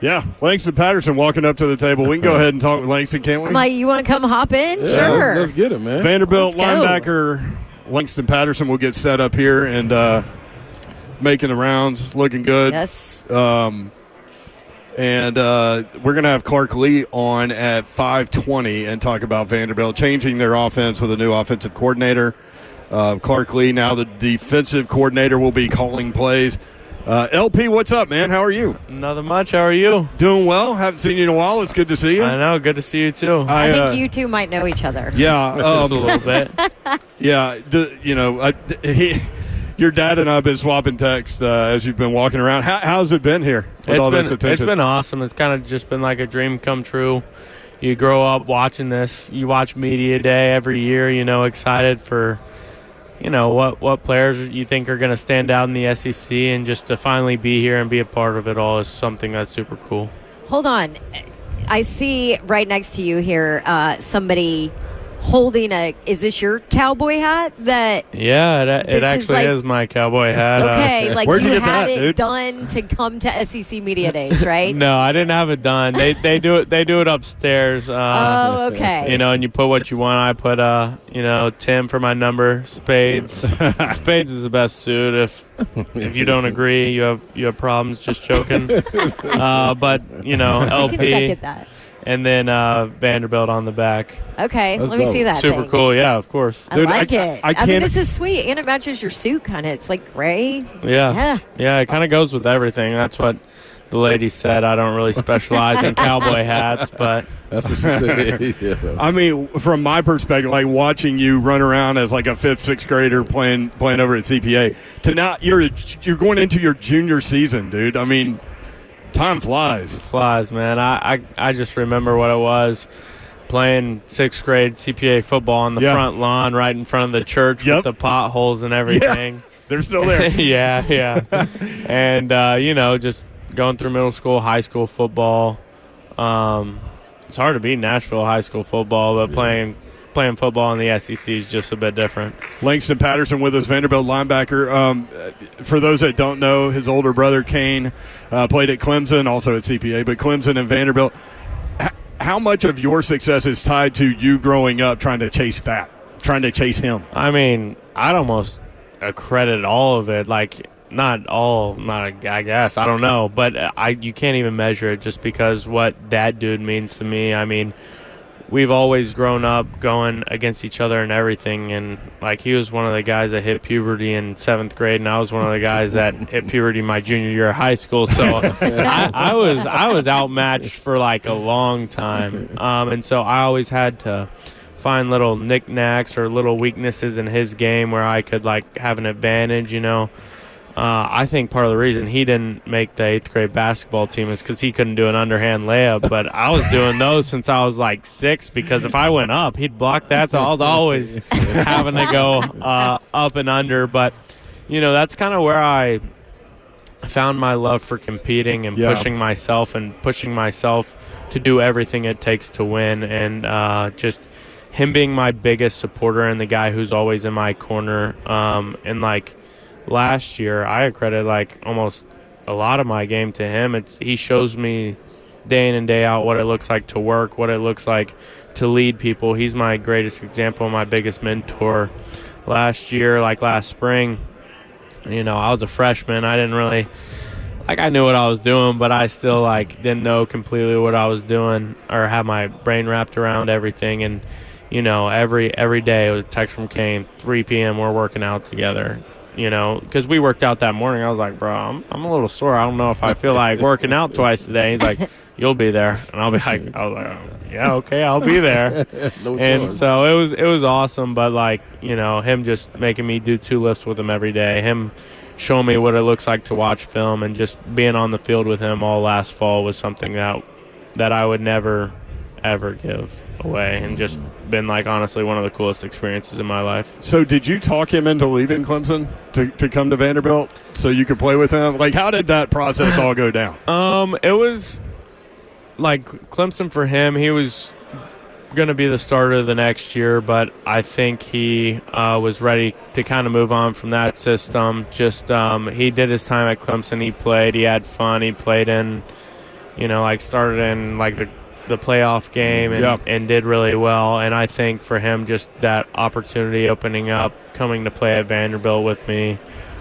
Yeah, Langston Patterson walking up to the table. We can go ahead and talk with Langston, can't we? Mike, you want to come hop in? Yeah, Sure. Let's get it, man. Vanderbilt linebacker Langston Patterson will get set up here and making the rounds, looking good. Yes. And we're going to have Clark Lee on at 5:20 and talk about Vanderbilt changing their offense with a new offensive coordinator. Clark Lee, now the defensive coordinator, will be calling plays. LP, what's up, man? How are you? Nothing much. How are you? Doing well. Haven't seen you in a while. It's good to see you. I know. Good to see you, too. I think you two might know each other. Yeah. Just a little bit. Yeah. Your dad and I have been swapping texts as you've been walking around. How's it been here with all this attention? It's been awesome. It's kind of just been like a dream come true. You grow up watching this. You watch media day every year, excited for – what players you think are going to stand out in the SEC, and just to finally be here and be a part of it all is something that's super cool. Hold on. I see right next to you here somebody holding is this your cowboy hat? Yeah, it actually is my cowboy hat. Okay, where'd you you get had that, it dude? done to come to SEC Media Days, right? No, I didn't have it done. They do it upstairs. Oh, okay. And you put what you want. I put Tim for my number, Spades. Spades is the best suit. If you don't agree, you have problems. Just joking. But I can LP. second that. And then Vanderbilt on the back. Okay, That's let me dope. see that. Super thing. cool, yeah, of course. I Dude, like it. I I mean, can't- this is sweet, and it matches your suit kind of. It's like gray. Yeah, it kind of goes with everything. That's what the lady said. I don't really specialize in cowboy hats, but That's what she said. Yeah. I mean, from my perspective, like watching you run around as like a 5th, 6th grader playing over at CPA, to now you're going into your junior season, dude. I mean, time flies. flies, man. I just remember what it was playing 6th grade CPA football on the front lawn right in front of the church with the potholes and everything. Yeah, they're still there. yeah. And, just going through middle school, high school football. It's hard to beat Nashville high school football, but playing football in the SEC is just a bit different. Langston Patterson with us, Vanderbilt linebacker. For those that don't know, his older brother, Kane, played at Clemson, also at CPA, but Clemson and Vanderbilt. How much of your success is tied to you growing up trying to chase him? I mean, I'd almost accredit all of it. Like, I guess. I don't know. But you can't even measure it just because what that dude means to me. I mean, we've always grown up going against each other and everything. And, like, he was one of the guys that hit puberty in 7th grade, and I was one of the guys that hit puberty my junior year of high school. So I was outmatched for, like, a long time. And so I always had to find little knickknacks or little weaknesses in his game where I could, like, have an advantage, I think part of the reason he didn't make the 8th grade basketball team is because he couldn't do an underhand layup. But I was doing those since I was like 6, because if I went up, he'd block that. So I was always having to go up and under. But, that's kind of where I found my love for competing and pushing myself to do everything it takes to win. And just him being my biggest supporter and the guy who's always in my corner. And, like, last year, I accredit almost a lot of my game to him. He shows me day in and day out what it looks like to work, what it looks like to lead people. He's my greatest example, my biggest mentor. Last year, last spring, I was a freshman. I didn't really I knew what I was doing, but I still didn't know completely what I was doing or have my brain wrapped around everything. And every day it was a text from Kane, 3 p.m. we're working out together. Because we worked out that morning. I was like, bro, I'm a little sore. I don't know if I feel like working out twice today. He's like, you'll be there. And I was like, oh, yeah, okay, I'll be there. And so it was awesome. But him just making me do 2 lifts with him every day, him showing me what it looks like to watch film, and just being on the field with him all last fall was something that I would never, ever give away, and just been honestly one of the coolest experiences in my life. So did you talk him into leaving Clemson to come to Vanderbilt so you could play with him? How did that process all go down? It was Clemson for him. He was going to be the starter the next year, but I think he was ready to kind of move on from that system. Just he did his time at Clemson. He played. He had fun. He played in like started in like the playoff game and did really well. And I think for him, just that opportunity opening up, coming to play at Vanderbilt with me,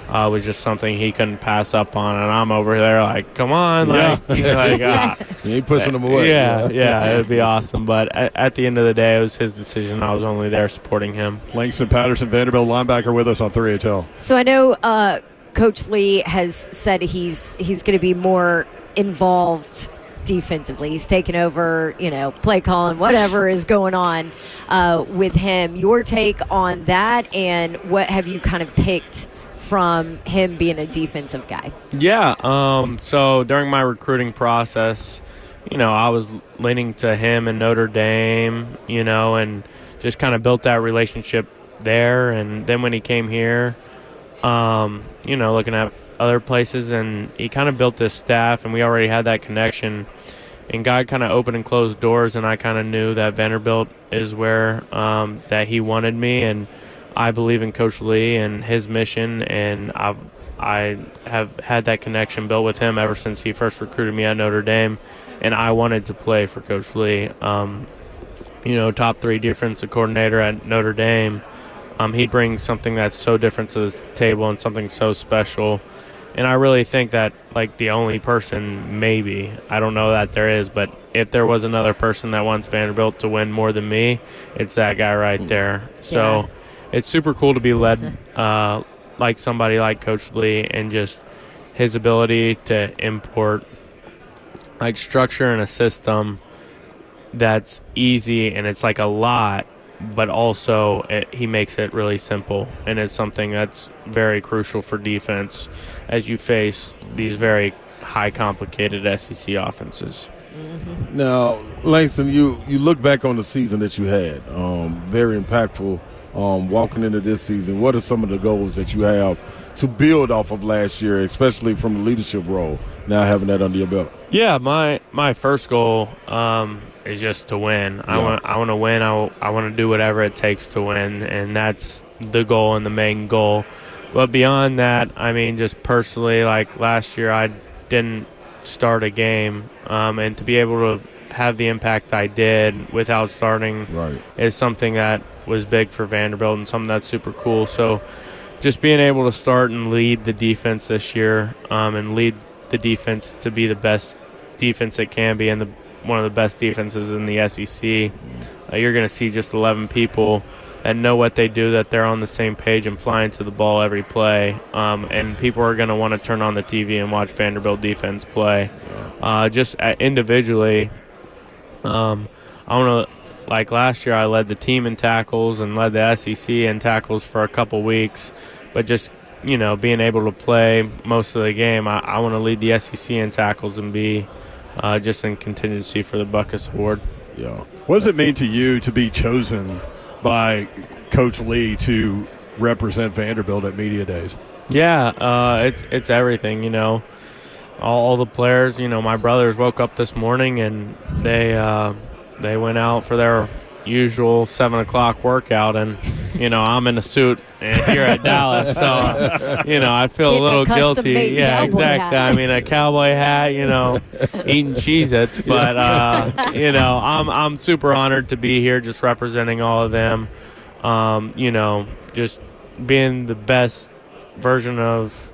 was just something he couldn't pass up on. And I'm over there like, come on. You ain't pushing him away. Yeah, it would be awesome. But at the end of the day, it was his decision. I was only there supporting him. Langston Patterson, Vanderbilt linebacker, with us on 3HL. So I know Coach Lee has said he's going to be more involved defensively. He's taken over, play calling, whatever is going on with him. Your take on that, and what have you kind of picked from him being a defensive guy? Yeah, so during my recruiting process, I was leaning to him in Notre Dame, and just kind of built that relationship there. And then when he came here, looking at other places, and he kind of built this staff, and we already had that connection. And God kind of opened and closed doors, and I kind of knew that Vanderbilt is where that he wanted me. And I believe in Coach Lee and his mission, and I have had that connection built with him ever since he first recruited me at Notre Dame, and I wanted to play for Coach Lee. Top 3 defensive coordinator at Notre Dame. He brings something that's so different to the table and something so special. And I really think that, like, the only person, maybe, I don't know that there is, but if there was another person that wants Vanderbilt to win more than me, it's that guy right there. Yeah. So it's super cool to be led like somebody like Coach Lee, and just his ability to import, like, structure in a system that's easy, and it's like a lot, but also he makes it really simple, and it's something that's very crucial for defense as you face these very high complicated SEC offenses. Mm-hmm. Now, Langston, you look back on the season that you had, very impactful. Walking into this season, what are some of the goals that you have to build off of last year, especially from the leadership role, now having that under your belt? Yeah, my first goal is just to win. Yeah. I want to win. I want to do whatever it takes to win, and that's the goal and the main goal. But beyond that, I mean, just personally, like last year, I didn't start a game, and to be able to have the impact I did without starting is something that was big for Vanderbilt and something that's super cool. So just being able to start and lead the defense this year, and lead the defense to be the best defense it can be, and one of the best defenses in the SEC. You're going to see just 11 people that know what they do, that they're on the same page and flying to the ball every play. And people are going to want to turn on the TV and watch Vanderbilt defense play. Just individually, I want to, like last year I led the team in tackles and led the SEC in tackles for a couple weeks. But just, being able to play most of the game, I want to lead the SEC in tackles and be just in contingency for the Buckus Award. Yeah. What does it mean to you to be chosen by Coach Lee to represent Vanderbilt at Media Days? Yeah, it's everything, All the players, my brothers woke up this morning and they went out for their usual 7 o'clock workout, and I'm in a suit here at Dallas, so I feel a little guilty. Yeah, exactly. Hat. I mean, a cowboy hat, eating Cheez-Its, but I'm super honored to be here, just representing all of them. Just being the best version of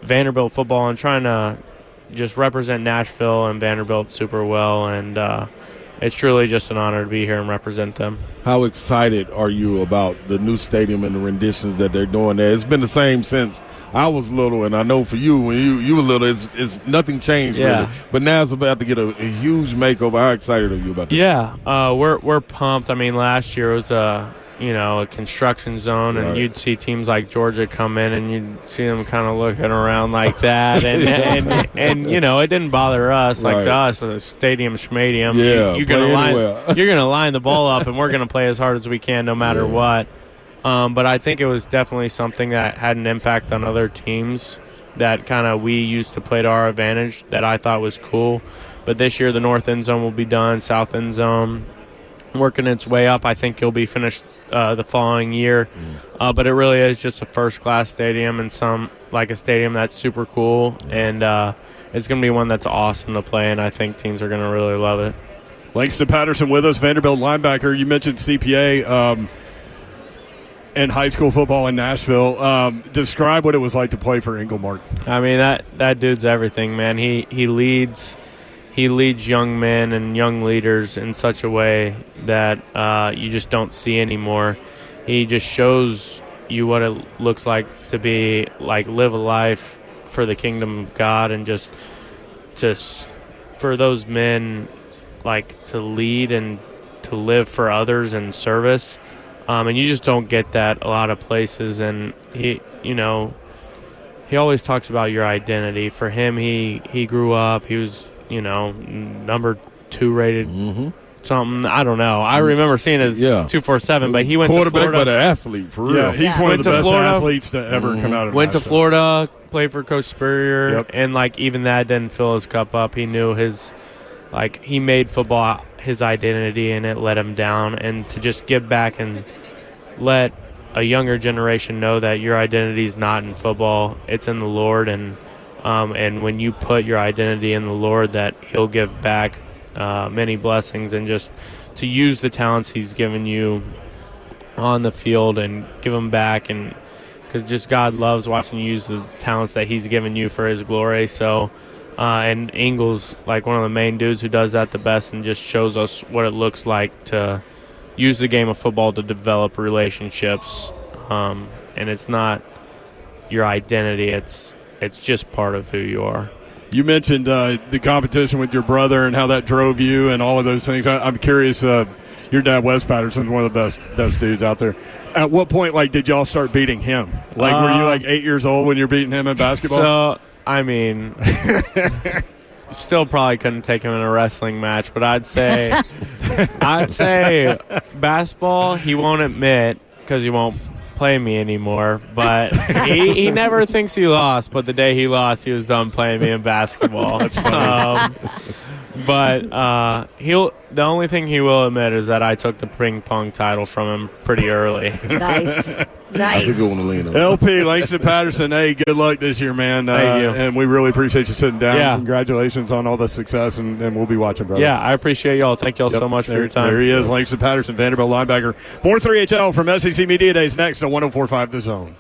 Vanderbilt football and trying to just represent Nashville and Vanderbilt super well, and it's truly just an honor to be here and represent them. How excited are you about the new stadium and the renditions that they're doing there? It's been the same since I was little, and I know for you, when you were little, it's nothing changed really. But now it's about to get a huge makeover. How excited are you about that? Yeah, we're pumped. I mean, last year was a construction zone, and you'd see teams like Georgia come in, and you'd see them kind of looking around like that, and it didn't bother us. Like to us, a stadium schmadium. Yeah, you're gonna line the ball up, and we're gonna play as hard as we can, no matter what. But I think it was definitely something that had an impact on other teams that kind of we used to play to our advantage. That I thought was cool. But this year, the north end zone will be done, south end zone working its way up. I think it'll be finished the following year. But it really is just a first-class stadium and a stadium that's super cool. And it's going to be one that's awesome to play, and I think teams are going to really love it. Langston Patterson with us, Vanderbilt linebacker. You mentioned CPA and high school football in Nashville. Describe what it was like to play for Engelmark. I mean, that dude's everything, man. He leads young men and young leaders in such a way that you just don't see anymore. He just shows you what it looks like to be like live a life for the kingdom of God, and just for those men like to lead and to live for others in service. And you just don't get that a lot of places. And he always talks about your identity. For him, he grew up, he was, number 2 rated something. I don't know. I remember seeing his 247, but he went to quarterback, Florida. but an athlete, for real. Yeah, he's one of the best Florida. athletes to ever come out of Went to Nashville. Florida, played for Coach Spurrier, Yep. and like even that didn't fill his cup up. He knew he made football his identity, and it let him down. And to just give back and let a younger generation know that your identity is not in football, it's in the Lord, and when you put your identity in the Lord, that He'll give back many blessings, and just to use the talents He's given you on the field and give them back, and because just God loves watching you use the talents that He's given you for His glory. So and Engel's like one of the main dudes who does that the best, and just shows us what it looks like to use the game of football to develop relationships, and it's not your identity, it's just part of who you are. You mentioned the competition with your brother and how that drove you and all of those things. I'm curious, your dad, Wes Patterson, is one of the best dudes out there. At what point, did y'all start beating him? Were you 8 years old when you're beating him in basketball? So, I mean, still probably couldn't take him in a wrestling match, but I'd say basketball, he won't admit because he won't play me anymore, but he never thinks he lost, but the day he lost, he was done playing me in basketball. That's funny. But the only thing he will admit is that I took the ping pong title from him pretty early. Nice. That's a good one to lean on. LP, Langston Patterson, hey, good luck this year, man. Thank you. And we really appreciate you sitting down. Yeah. Congratulations on all the success, and we'll be watching, brother. Yeah, I appreciate y'all. Thank y'all so much for your time. There he is, Langston Patterson, Vanderbilt linebacker. More 3HL from SEC Media Days next on 104.5 The Zone.